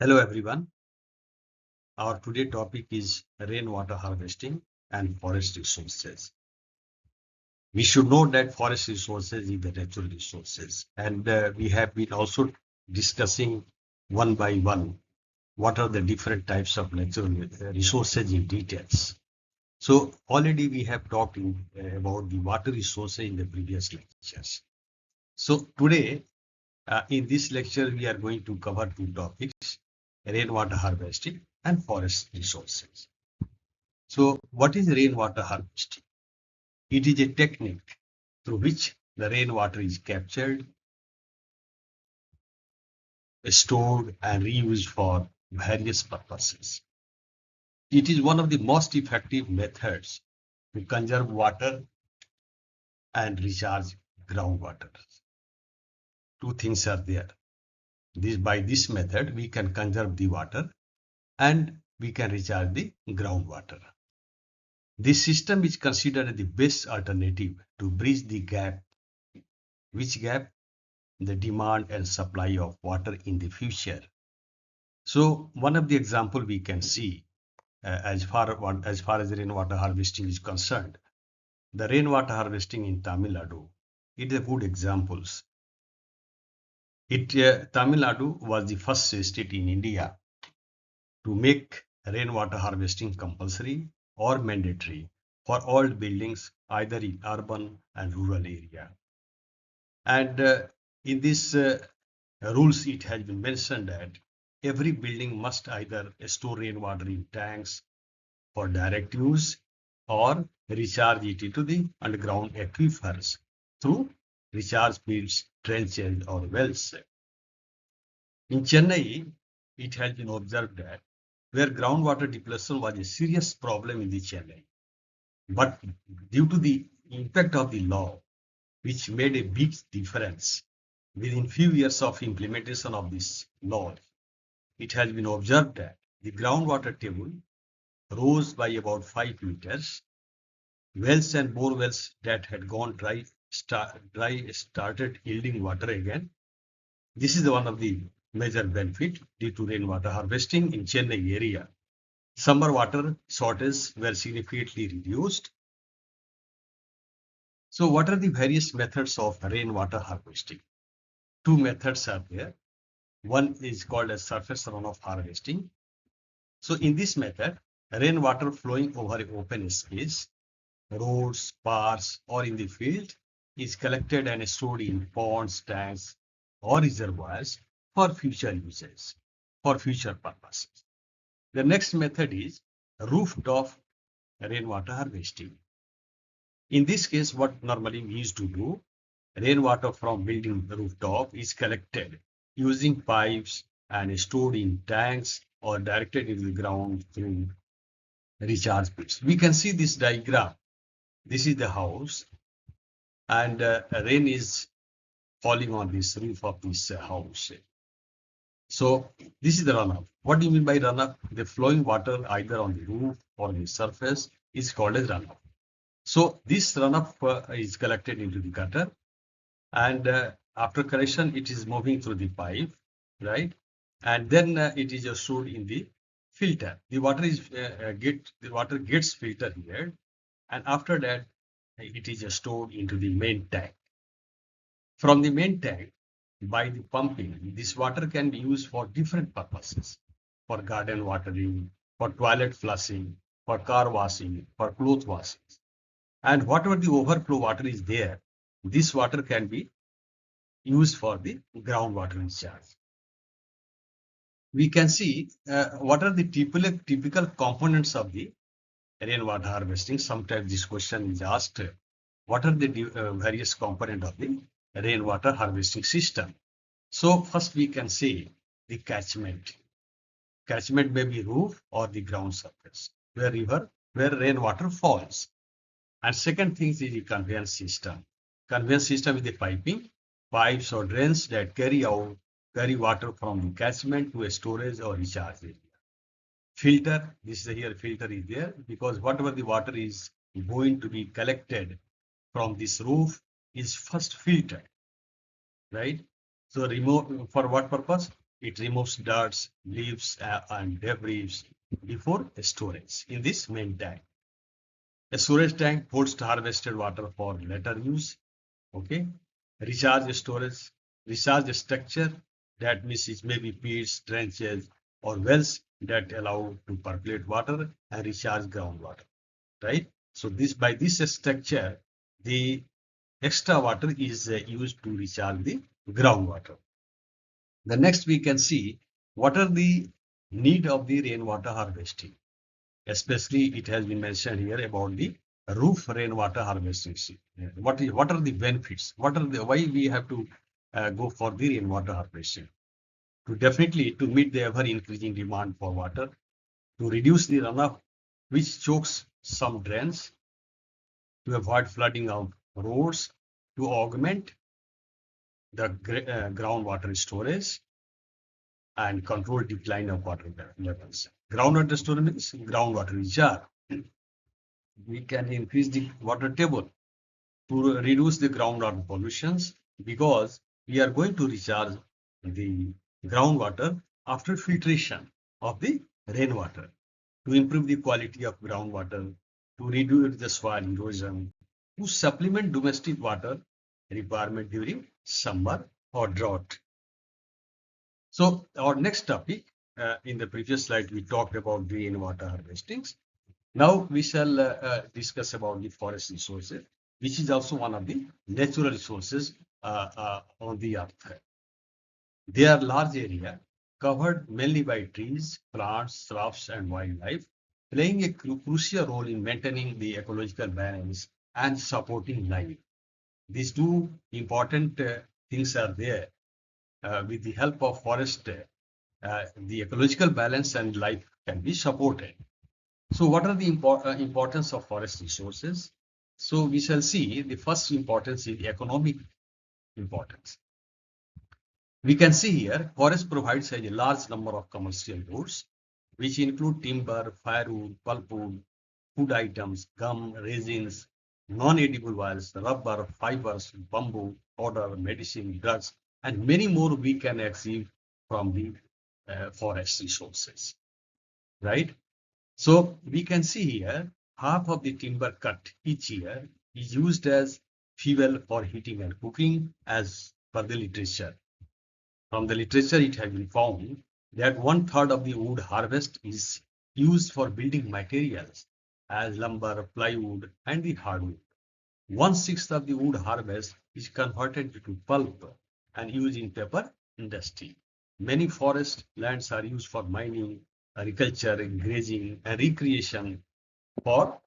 Hello everyone. Our today topic is rainwater harvesting and forest resources. We should know that forest resources is the natural resources, and we have been also discussing one by one what are the different types of natural resources in details. So already we have talked about the water resources in the previous lectures. So today in this lecture we are going to cover two topics: rainwater harvesting and forest resources. So, what is rainwater harvesting? It is a technique through which the rainwater is captured, stored, and reused for various purposes. It is one of the most effective methods to conserve water and recharge groundwater. Two things are there. By this method, we can conserve the water and we can recharge the groundwater. This system is considered the best alternative to bridge the gap. Which gap? The demand and supply of water in the future. So one of the example we can see as far as rainwater harvesting is concerned, the rainwater harvesting in Tamil Nadu, it is a good examples. Tamil Nadu was the first state in India to make rainwater harvesting compulsory or mandatory for all buildings either in urban and rural area. And in this rules, it has been mentioned that every building must either store rainwater in tanks for direct use or recharge it into the underground aquifers through recharge pits, trenches, or wells. In Chennai, it has been observed that where groundwater depletion was a serious problem in the Chennai, but due to the impact of the law, which made a big difference within few years of implementation of this law, it has been observed that the groundwater table rose by about 5 meters. Wells and bore wells that had gone dry started yielding water again. This is one of the major benefit due to rainwater harvesting in Chennai area. Summer water shortages were significantly reduced. So what are the various methods of rainwater harvesting? Two methods are there. One is called as surface runoff harvesting. So in this method, rainwater flowing over an open space, roads, parks, or in the field is collected and stored in ponds, tanks, or reservoirs for future uses, for future purposes. The next method is rooftop rainwater harvesting. In this case, what normally we used to do, rainwater from building rooftop is collected using pipes and stored in tanks or directed into the ground through recharge pits. We can see this diagram. This is the house, and rain is falling on this roof of this house. So this is the runoff. What do you mean by runoff? The flowing water either on the roof or the surface is called as runoff. So this runoff is collected into the gutter, and after collection, it is moving through the pipe, right? And then it is stored in the filter. The water gets filtered here, and after that, it is stored into the main tank. From the main tank, by the pumping, this water can be used for different purposes: for garden watering, for toilet flushing, for car washing, for clothes washing. And whatever the overflow water is there, this water can be used for the groundwater recharge. We can see what are the typical components of the rainwater harvesting. Sometimes this question is asked, what are the various components of the rainwater harvesting system? So first we can say the catchment. Catchment may be roof or the ground surface, where rainwater falls. And second thing is the conveyance system. Conveyance system is the pipes or drains that carry water from the catchment to a storage or recharge area. Filter, this is here filter is there because whatever the water is going to be collected from this roof is first filtered, right? So remove for what purpose? It removes dirt, leaves, and debris before storage in this main tank. A storage tank holds harvested water for later use. Okay. Recharge storage, recharge structure, that means it may be pits, trenches, or wells that allow to percolate water and recharge groundwater. Right. So this by this structure, the extra water is used to recharge the groundwater. The next we can see what are the need of the rainwater harvesting. Especially it has been mentioned here about the roof rainwater harvesting. What are the benefits? What are the why we have to go for the rainwater harvesting? To definitely to meet the ever increasing demand for water, to reduce the runoff which chokes some drains, to avoid flooding of roads, to augment the groundwater storage and control decline of water levels. Groundwater storage means groundwater recharge. We can increase the water table to reduce the groundwater pollutions because we are going to recharge the groundwater after filtration of the rainwater to improve the quality of groundwater, to reduce the soil erosion, to supplement domestic water requirement during summer or drought. So our next topic, in the previous slide, we talked about rainwater harvesting. Now we shall discuss about the forest resources, which is also one of the natural resources on the earth. They are large area covered mainly by trees, plants, shrubs, and wildlife, playing a crucial role in maintaining the ecological balance and supporting life. These two important things are there. With the help of forest, the ecological balance and life can be supported. So what are the importance of forest resources? So we shall see the first importance is economic importance. We can see here forest provides a large number of commercial goods, which include timber, firewood, pulpwood, food items, gum, resins, non-edible oils, rubber, fibers, bamboo, powder, medicine, drugs, and many more we can achieve from the forest resources, right? So we can see here half of the timber cut each year is used as fuel for heating and cooking as per the literature. From the literature, it has been found that one-third of the wood harvest is used for building materials as lumber, plywood, and the hardwood. One-sixth of the wood harvest is converted into pulp and used in paper industry. Many forest lands are used for mining, agriculture, grazing, and recreation for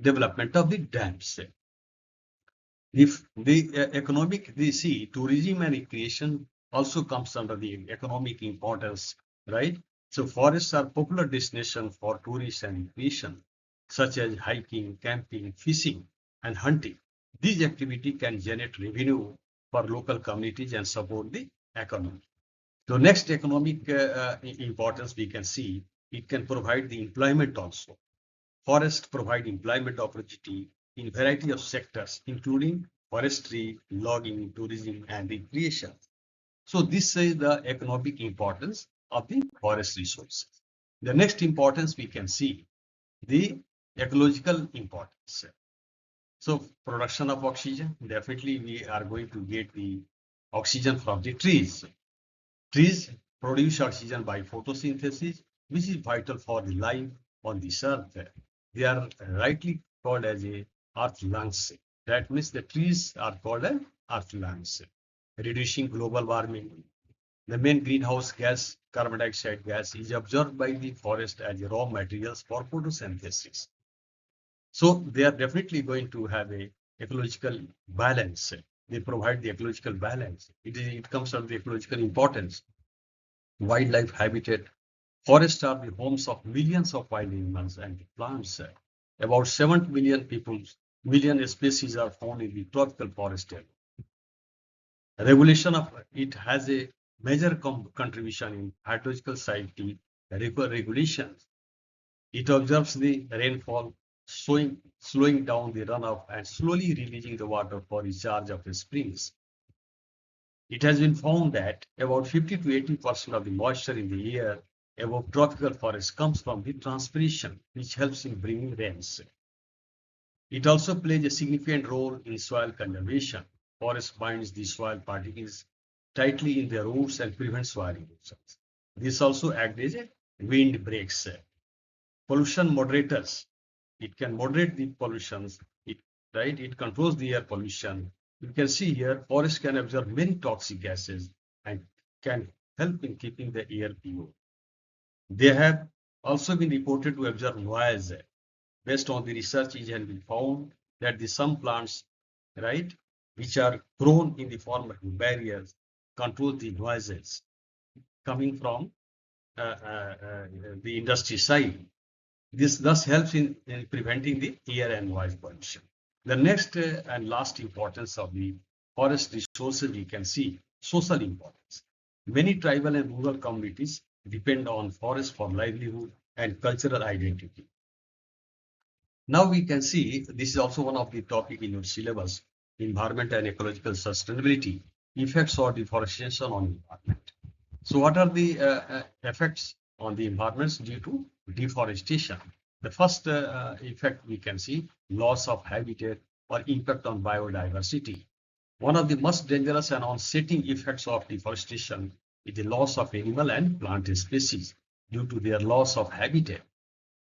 development of the dams. If the economic, they see tourism and recreation also comes under the economic importance, right? So forests are popular destination for tourists and recreation, such as hiking, camping, fishing, and hunting. These activity can generate revenue for local communities and support the economy. So next economic importance we can see, it can provide the employment also. Forests provide employment opportunity in variety of sectors, including forestry, logging, tourism, and recreation. So this is the economic importance of the forest resources. The next importance we can see, the ecological importance. So production of oxygen, definitely we are going to get the oxygen from the trees. Trees produce oxygen by photosynthesis, which is vital for the life on this earth. They are rightly called as a earth lungs. That means the trees are called as earth lungs. Reducing global warming. The main greenhouse gas, carbon dioxide gas, is absorbed by the forest as raw materials for photosynthesis. So they are definitely going to have a ecological balance. They provide the ecological balance. It comes from the ecological importance. Wildlife habitat. Forests are the homes of millions of wild animals and plants. About 7 million species are found in the tropical forest area. Regulation of it has a major contribution in hydrological safety regulations. It observes the rainfall, slowing down the runoff and slowly releasing the water for recharge of the springs. It has been found that about 50 to 80% of the moisture in the air above tropical forests comes from the transpiration, which helps in bringing rains. It also plays a significant role in soil conservation. Forest binds the soil particles tightly in their roots and prevents soil erosion. This also acts as a wind breaks. Pollution moderators. It can moderate the pollutions. It controls the air pollution. You can see here, forests can absorb many toxic gases and can help in keeping the air pure. They have also been reported to absorb noise. Based on the research, it has been found that the some plants, right, which are grown in the form of barriers, control the noises coming from the industry side. This thus helps in preventing the air and noise pollution. The next and last importance of the forest resources we can see social importance. Many tribal and rural communities depend on forests for livelihood and cultural identity. Now we can see this is also one of the topic in your syllabus, environment and ecological sustainability, effects of deforestation on environment. So what are the effects on the environment due to deforestation? The first effect we can see, loss of habitat or impact on biodiversity. One of the most dangerous and unsettling effects of deforestation is the loss of animal and plant species due to their loss of habitat.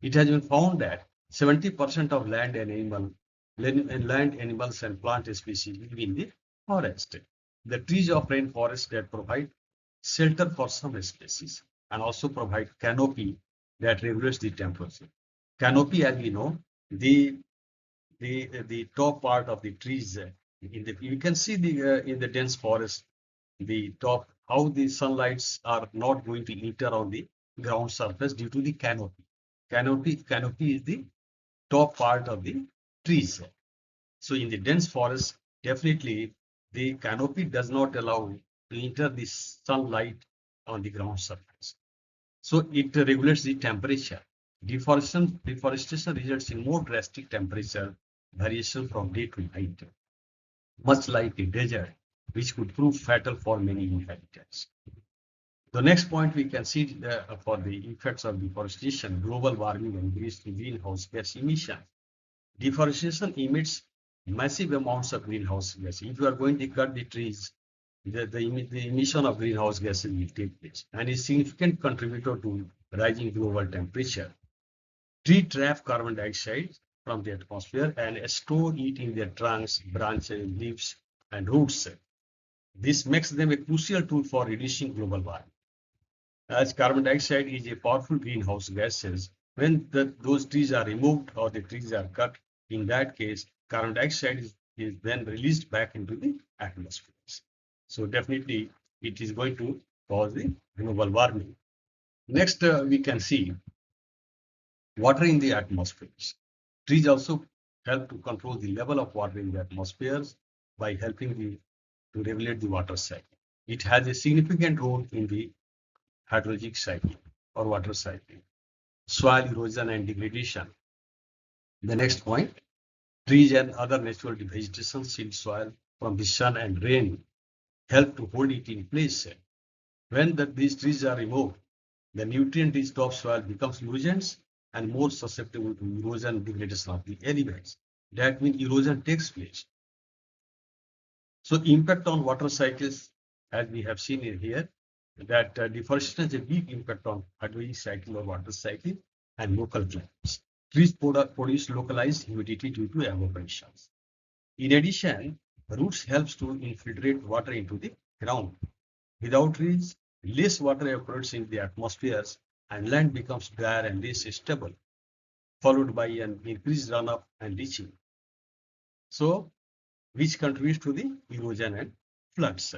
It has been found that 70% of land animals and plant species live in the forest. The trees of rainforest that provide shelter for some species and also provide canopy that regulates the temperature. Canopy, as we know, the top part of the trees you can see the in the dense forest the top how the sunlights are not going to enter on the ground surface due to the canopy. Canopy is the top part of the trees. So in the dense forest, definitely the canopy does not allow to enter the sunlight on the ground surface. So it regulates the temperature. Deforestation results in more drastic temperature variation from day to night, much like a desert, which could prove fatal for many inhabitants. The next point we can see for the effects of deforestation, global warming and increased greenhouse gas emission. Deforestation emits massive amounts of greenhouse gas. If you are going to cut the trees, the emission of greenhouse gases will take place and is a significant contributor to rising global temperature. Trees trap carbon dioxide from the atmosphere and store it in their trunks, branches, leaves, and roots. This makes them a crucial tool for reducing global warming. As carbon dioxide is a powerful greenhouse gases, when those trees are removed or the trees are cut, in that case, carbon dioxide is then released back into the atmosphere. So definitely it is going to cause the global warming. Next, we can see water in the atmospheres. Trees also help to control the level of water in the atmospheres by helping to regulate the water cycle. It has a significant role in the hydrologic cycle or water cycle, soil erosion and degradation. The next point, trees and other natural vegetation shield soil from the sun and rain, help to hold it in place. When these trees are removed, the nutrient-rich topsoil becomes loose and more susceptible to erosion and degradation of the elements. That means erosion takes place. So impact on water cycles, as we have seen in here, that deforestation has a big impact on hydrologic cycle or water cycle and local climates. Trees produce localized humidity due to evaporations. In addition, roots helps to infiltrate water into the ground. Without trees, less water evaporates in the atmospheres and land becomes drier and less stable, followed by an increased runoff and leaching. So, which contributes to the erosion and floods.